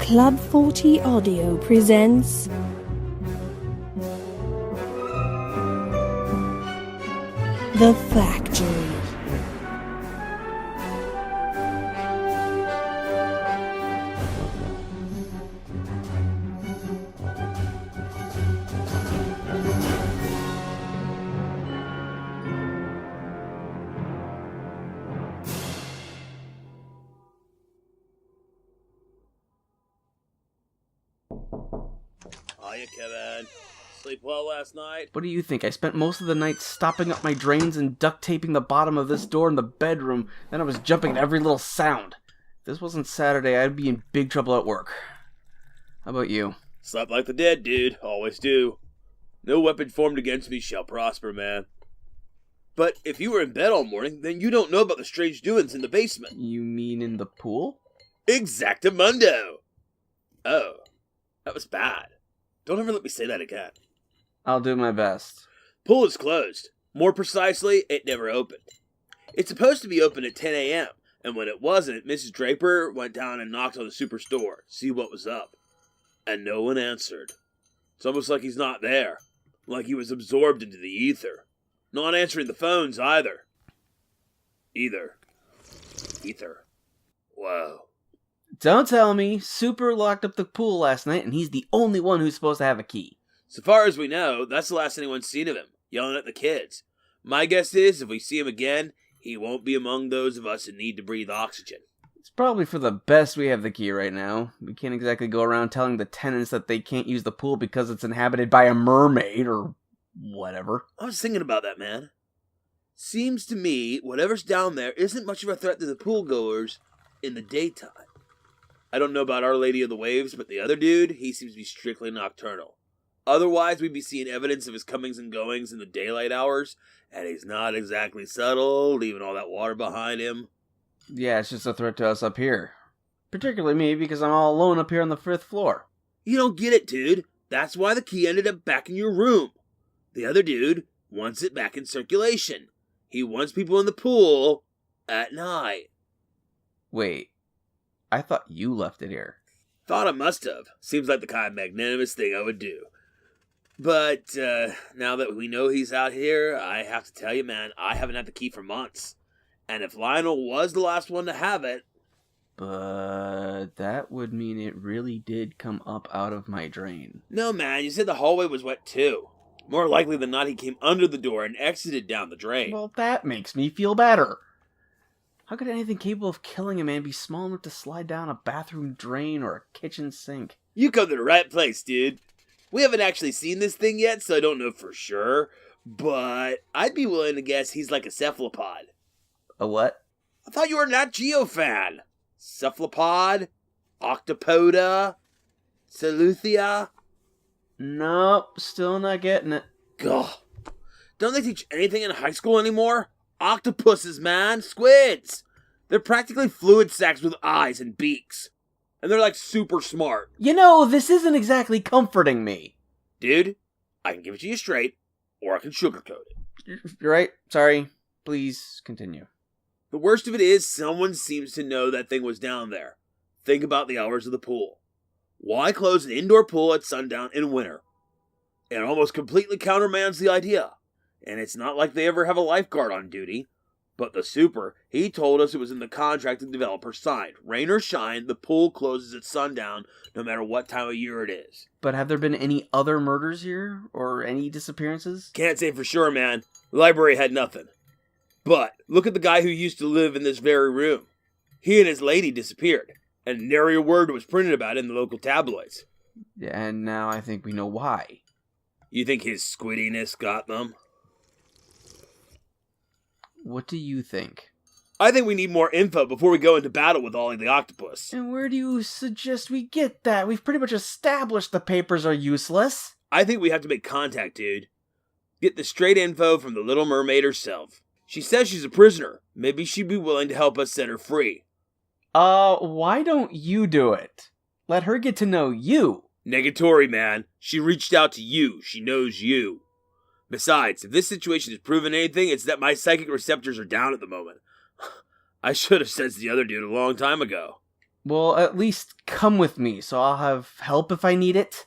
Club 40 Audio presents The Factory. Hiya, Kevin. Sleep well last night? What do you think? I spent most of the night stopping up my drains and duct taping the bottom of this door in the bedroom. Then I was jumping at every little sound. If this wasn't Saturday, I'd be in big trouble at work. How about you? Slept like the dead, dude. Always do. No weapon formed against me shall prosper, man. But if you were in bed all morning, then you don't know about the strange doings in the basement. You mean in the pool? Exactamundo! Oh, that was bad. Don't ever let me say that again. I'll do my best. Pool is closed. More precisely, it never opened. It's supposed to be open at 10 a.m., and when it wasn't, Mrs. Draper went down and knocked on the super's door, see what was up. And no one answered. It's almost like he's not there. Like he was absorbed into the ether. Not answering the phones either. Ether. Whoa. Don't tell me. Super locked up the pool last night, and he's the only one who's supposed to have a key. So far as we know, that's the last anyone's seen of him, yelling at the kids. My guess is, if we see him again, he won't be among those of us who need to breathe oxygen. It's probably for the best we have the key right now. We can't exactly go around telling the tenants that they can't use the pool because it's inhabited by a mermaid or whatever. I was thinking about that, man. Seems to me, whatever's down there isn't much of a threat to the pool goers in the daytime. I don't know about Our Lady of the Waves, but the other dude, he seems to be strictly nocturnal. Otherwise, we'd be seeing evidence of his comings and goings in the daylight hours, and he's not exactly subtle, leaving all that water behind him. Yeah, it's just a threat to us up here. Particularly me, because I'm all alone up here on the 5th floor. You don't get it, dude. That's why the key ended up back in your room. The other dude wants it back in circulation. He wants people in the pool at night. Wait, I thought you left it here. Thought I must have. Seems like the kind of magnanimous thing I would do. But now that we know he's out here, I have to tell you, man, I haven't had the key for months. And if Lionel was the last one to have it... But that would mean it really did come up out of my drain. No, man, you said the hallway was wet too. More likely than not, he came under the door and exited down the drain. Well, that makes me feel better. How could anything capable of killing a man be small enough to slide down a bathroom drain or a kitchen sink? You come to the right place, dude. We haven't actually seen this thing yet, so I don't know for sure. But I'd be willing to guess he's like a cephalopod. A what? I thought you were a Nat Geo fan. Cephalopod? Octopoda? Celuthia? Nope, still not getting it. Gah. Don't they teach anything in high school anymore? Octopuses, man. Squids. They're practically fluid sacs with eyes and beaks. And they're like super smart. You know, this isn't exactly comforting me. Dude, I can give it to you straight, or I can sugarcoat it. You're right. Sorry. Please continue. The worst of it is, someone seems to know that thing was down there. Think about the hours of the pool. Why close an indoor pool at sundown in winter? It almost completely countermands the idea. And it's not like they ever have a lifeguard on duty. But the super, he told us it was in the contract the developer signed. Rain or shine, the pool closes at sundown no matter what time of year it is. But have there been any other murders here? Or any disappearances? Can't say for sure, man. The library had nothing. But look at the guy who used to live in this very room. He and his lady disappeared. And nary a word was printed about it in the local tabloids. And now I think we know why. You think his squiddiness got them? What do you think? I think we need more info before we go into battle with Ollie the Octopus. And where do you suggest we get that? We've pretty much established the papers are useless. I think we have to make contact, dude. Get the straight info from the Little Mermaid herself. She says she's a prisoner. Maybe she'd be willing to help us set her free. Why don't you do it? Let her get to know you. Negatory, man. She reached out to you. She knows you. Besides, if this situation has proven anything, it's that my psychic receptors are down at the moment. I should have sensed the other dude a long time ago. Well, at least come with me, so I'll have help if I need it.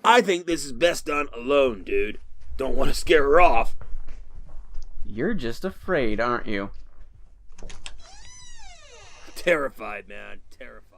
I think this is best done alone, dude. Don't want to scare her off. You're just afraid, aren't you? Terrified, man. Terrified.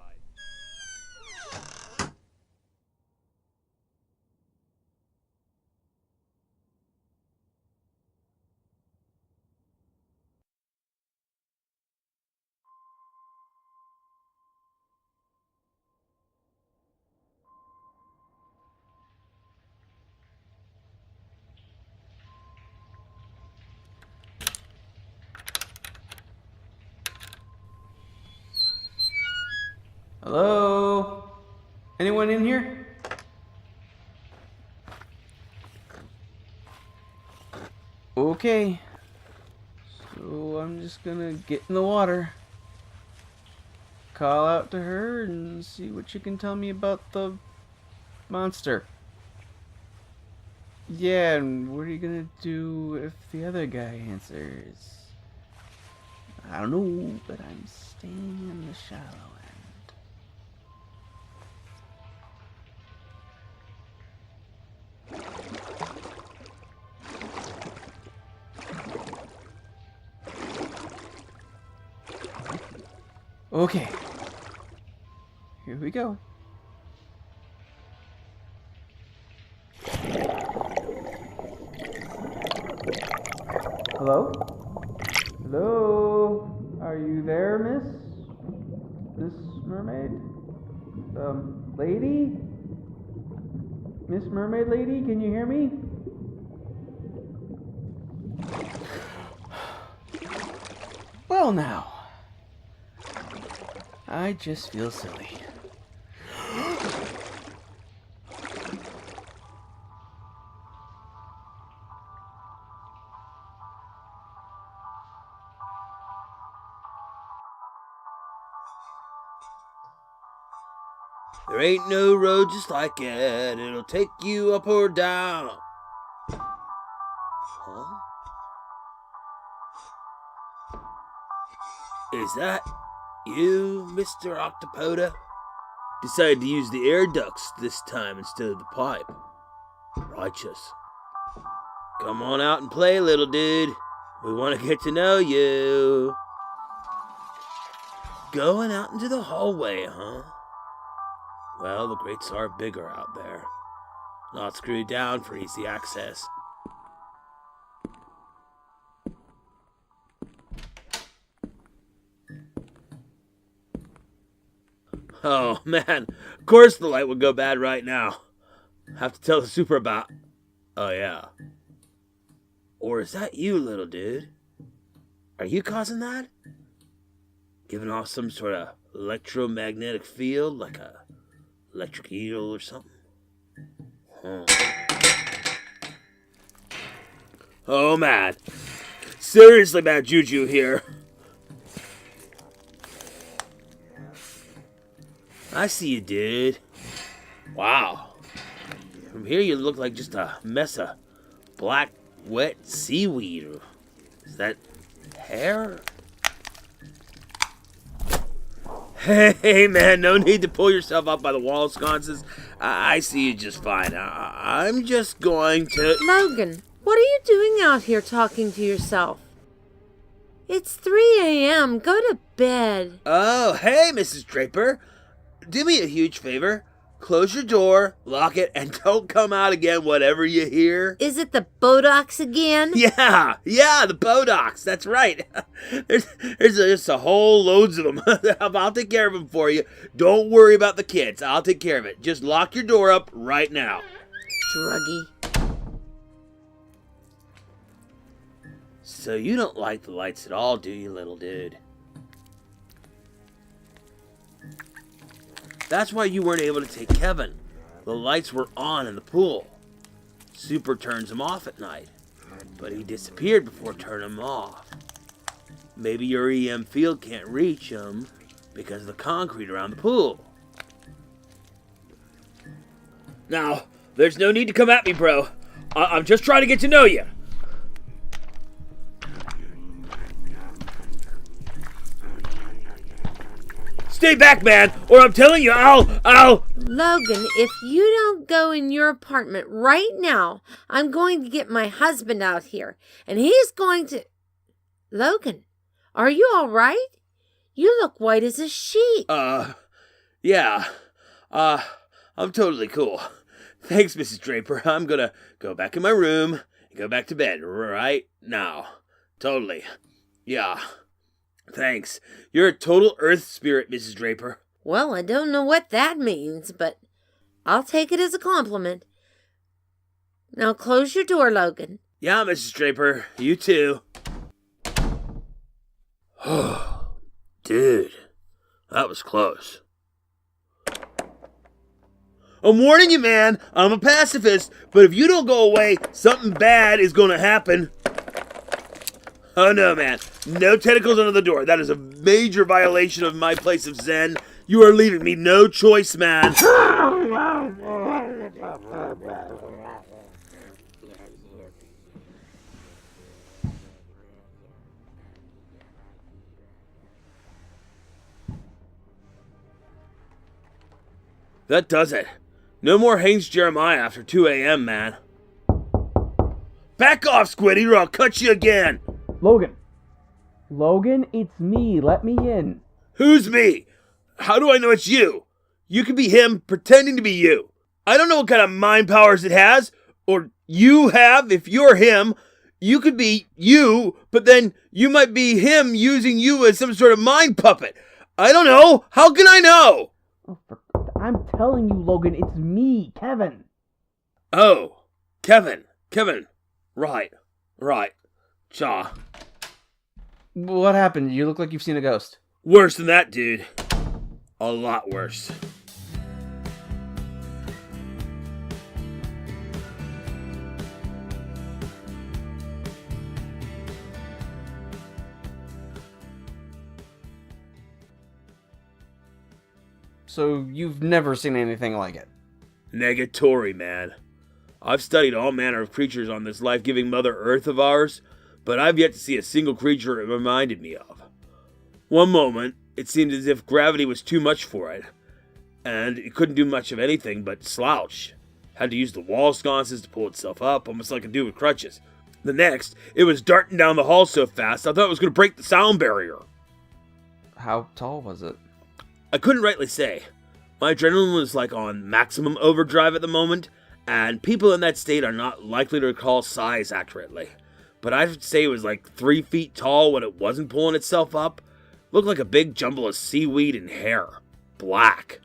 Hello? Anyone in here? Okay. So I'm just gonna get in the water. Call out to her and see what she can tell me about the monster. Yeah, and what are you gonna do if the other guy answers? I don't know, but I'm staying in the shallow end. Okay. Here we go. Hello? Hello? Are you there, miss? Miss Mermaid? Lady? Miss Mermaid Lady, can you hear me? Well now. I just feel silly. There ain't no road just like it. It'll take you up or down. Huh? Is that you, Mr. Octopoda? Decided to use the air ducts this time instead of the pipe. Righteous. Come on out and play, little dude. We want to get to know you. Going out into the hallway, huh? Well, the grates are bigger out there. Not screwed down for easy access. Oh, man. Of course the light would go bad right now. Have to tell the super about... Oh, yeah. Or is that you, little dude? Are you causing that? Giving off some sort of electromagnetic field, like a electric eel or something? Huh. Oh, man. Seriously bad juju here. I see you, dude. Wow. From here you look like just a mess of black, wet seaweed. Is that hair? Hey, man, no need to pull yourself up by the wall sconces. I see you just fine. I'm just going to... Logan, what are you doing out here talking to yourself? It's 3 a.m. Go to bed. Oh, hey, Mrs. Draper. Do me a huge favor. Close your door, lock it, and don't come out again, whatever you hear. Is it the Botox again? Yeah, the Botox. That's right. There's just a whole loads of them. I'll take care of them for you. Don't worry about the kids. I'll take care of it. Just lock your door up right now. Druggy. So you don't like the lights at all, do you, little dude? That's why you weren't able to take Kevin. The lights were on in the pool. Super turns him off at night, but he disappeared before turning him off. Maybe your EM field can't reach him because of the concrete around the pool. Now, there's no need to come at me, bro. I'm just trying to get to know you. Stay back, man, or I'm telling you, I'll... Logan, if you don't go in your apartment right now, I'm going to get my husband out here, and he's going to... Logan, are you all right? You look white as a sheet. Yeah. I'm totally cool. Thanks, Mrs. Draper. I'm gonna go back in my room and go back to bed right now. Totally. Yeah. Thanks. You're a total earth spirit, Mrs. Draper. Well, I don't know what that means, but I'll take it as a compliment. Now close your door, Logan. Yeah, Mrs. Draper. You too. Oh, dude. That was close. I'm warning you, man. I'm a pacifist, but if you don't go away, something bad is going to happen. Oh no, man. No tentacles under the door. That is a major violation of my place of zen. You are leaving me no choice, man. That does it. No more Haynes Jeremiah after 2 a.m., man. Back off, Squiddy, or I'll cut you again. Logan. Logan, it's me. Let me in. Who's me? How do I know it's you? You could be him pretending to be you. I don't know what kind of mind powers it has, or you have if you're him. You could be you, but then you might be him using you as some sort of mind puppet. I don't know. How can I know? I'm telling you, Logan, it's me, Kevin. Oh, Kevin. Right. Cha. What happened? You look like you've seen a ghost. Worse than that, dude. A lot worse. So you've never seen anything like it? Negatory, man. I've studied all manner of creatures on this life-giving Mother Earth of ours, but I've yet to see a single creature it reminded me of. One moment, it seemed as if gravity was too much for it, and it couldn't do much of anything but slouch. Had to use the wall sconces to pull itself up, almost like a dude with crutches. The next, it was darting down the hall so fast I thought it was going to break the sound barrier. How tall was it? I couldn't rightly say. My adrenaline was like on maximum overdrive at the moment, and people in that state are not likely to recall size accurately. But I'd say it was like 3 feet tall when it wasn't pulling itself up. Looked like a big jumble of seaweed and hair. Black.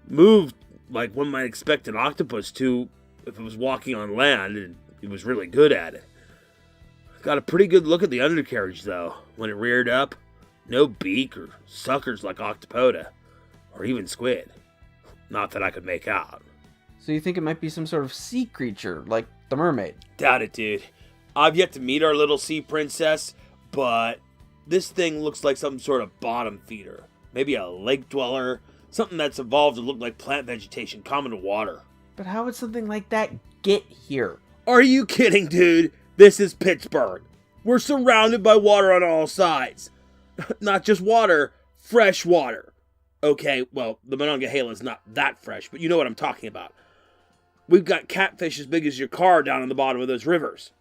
Moved like one might expect an octopus to if it was walking on land, and it was really good at it. Got a pretty good look at the undercarriage, though, when it reared up. No beak or suckers like Octopoda, or even squid. Not that I could make out. So you think it might be some sort of sea creature, like the mermaid? Doubt it, dude. I've yet to meet our little sea princess, but this thing looks like some sort of bottom feeder. Maybe a lake dweller, something that's evolved to look like plant vegetation common to water. But how would something like that get here? Are you kidding, dude? This is Pittsburgh. We're surrounded by water on all sides. Not just water, fresh water. Okay, well, the Monongahela is not that fresh, but you know what I'm talking about. We've got catfish as big as your car down in the bottom of those rivers.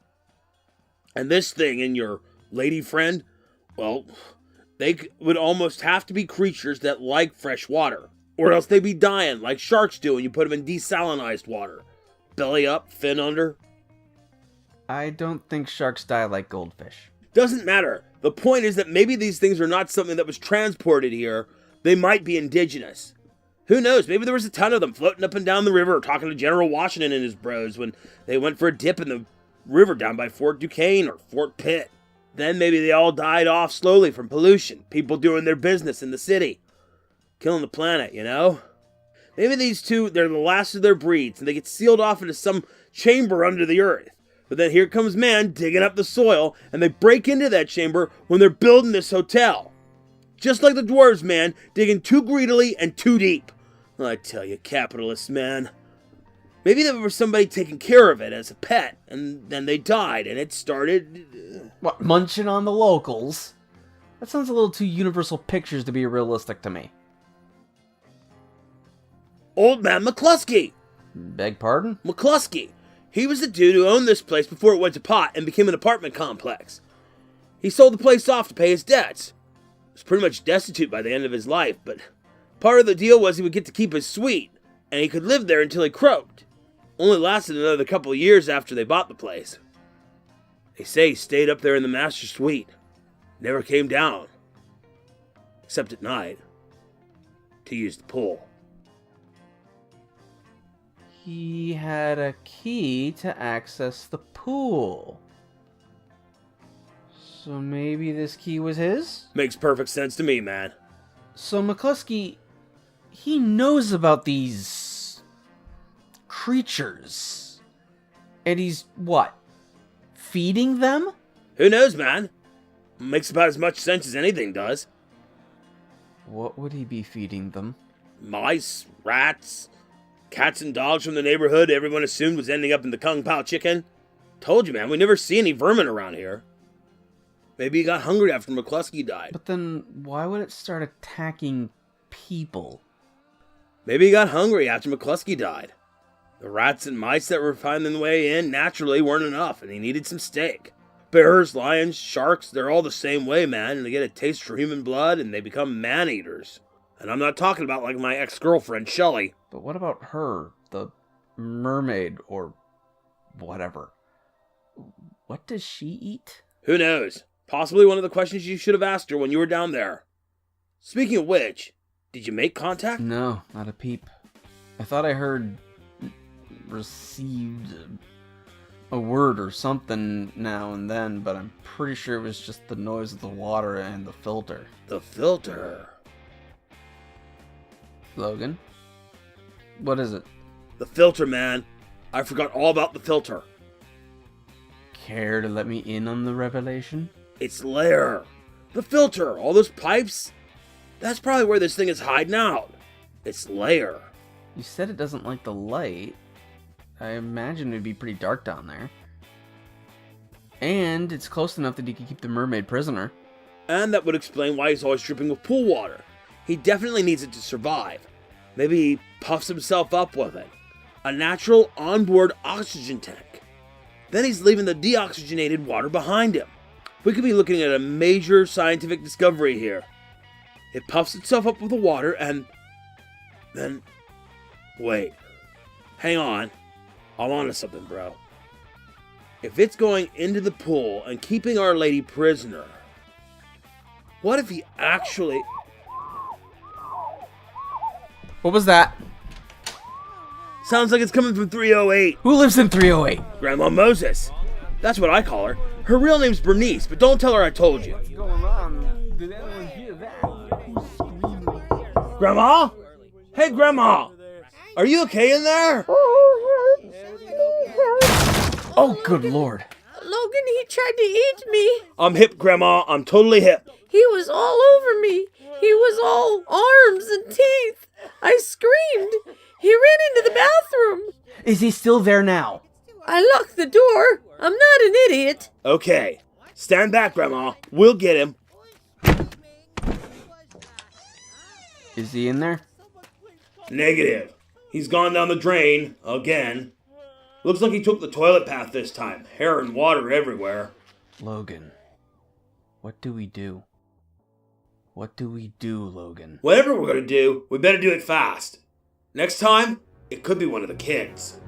And this thing and your lady friend, well, they would almost have to be creatures that like fresh water. Or else they'd be dying like sharks do when you put them in desalinized water. Belly up, fin under. I don't think sharks die like goldfish. Doesn't matter. The point is that maybe these things are not something that was transported here. They might be indigenous. Who knows? Maybe there was a ton of them floating up and down the river talking to General Washington and his bros when they went for a dip in the river down by Fort Duquesne or Fort Pitt. Then maybe they all died off slowly from pollution, people doing their business in the city. Killing the planet, you know? Maybe these two, they're the last of their breeds and they get sealed off into some chamber under the earth. But then here comes man digging up the soil, and they break into that chamber when they're building this hotel. Just like the dwarves, man, digging too greedily and too deep. I tell you, capitalists, man. Maybe there was somebody taking care of it as a pet, and then they died, and it started... What, munching on the locals? That sounds a little too Universal Pictures to be realistic to me. Old man McKlusky. Beg pardon? McKlusky. He was the dude who owned this place before it went to pot and became an apartment complex. He sold the place off to pay his debts. He was pretty much destitute by the end of his life, but part of the deal was he would get to keep his suite, and he could live there until he croaked. Only lasted another couple of years after they bought the place. They say he stayed up there in the master suite. Never came down. Except at night. To use the pool. He had a key to access the pool. So maybe this key was his? Makes perfect sense to me, man. So McKlusky, he knows about these creatures. And he's, what, feeding them? Who knows, man? Makes about as much sense as anything does. What would he be feeding them? Mice, rats, cats and dogs from the neighborhood everyone assumed was ending up in the Kung Pao chicken. Told you, man, we never see any vermin around here. Maybe he got hungry after McKlusky died. But then, why would it start attacking people? Maybe he got hungry after McKlusky died. The rats and mice that were finding their way in naturally weren't enough, and he needed some steak. Bears, lions, sharks, they're all the same way, man, and they get a taste for human blood, and they become man-eaters. And I'm not talking about like my ex-girlfriend, Shelley. But what about her, the mermaid, or whatever? What does she eat? Who knows? Possibly one of the questions you should have asked her when you were down there. Speaking of which, did you make contact? No, not a peep. I thought I heard received a word or something now and then, but I'm pretty sure it was just the noise of the water and the filter. The filter. Logan? What is it? The filter, man. I forgot all about the filter. Care to let me in on the revelation? Its lair. The filter. All those pipes. That's probably where this thing is hiding out. Its lair. You said it doesn't like the light. I imagine it'd be pretty dark down there. And it's close enough that he could keep the mermaid prisoner. And that would explain why he's always dripping with pool water. He definitely needs it to survive. Maybe he puffs himself up with it. A natural onboard oxygen tank. Then he's leaving the deoxygenated water behind him. We could be looking at a major scientific discovery here. It puffs itself up with the water and then... Wait. Hang on. I'm onto something, bro. If it's going into the pool and keeping Our Lady prisoner, what if he actually... What was that? Sounds like it's coming from 308. Who lives in 308? Grandma Moses. That's what I call her. Her real name's Bernice, but don't tell her I told you. What's going on? Did anyone hear that? Who's screaming? Grandma? Hey, Grandma! Are you okay in there? Oh, good lord. Logan, he tried to eat me. I'm hip, Grandma. I'm totally hip. He was all over me. He was all arms and teeth. I screamed. He ran into the bathroom. Is he still there now? I locked the door. I'm not an idiot. Okay. Stand back, Grandma. We'll get him. Is he in there? Negative. He's gone down the drain. Again. Looks like he took the toilet path this time. Hair and water everywhere. Logan, what do we do? What do we do, Logan? Whatever we're gonna do, we better do it fast. Next time, it could be one of the kids.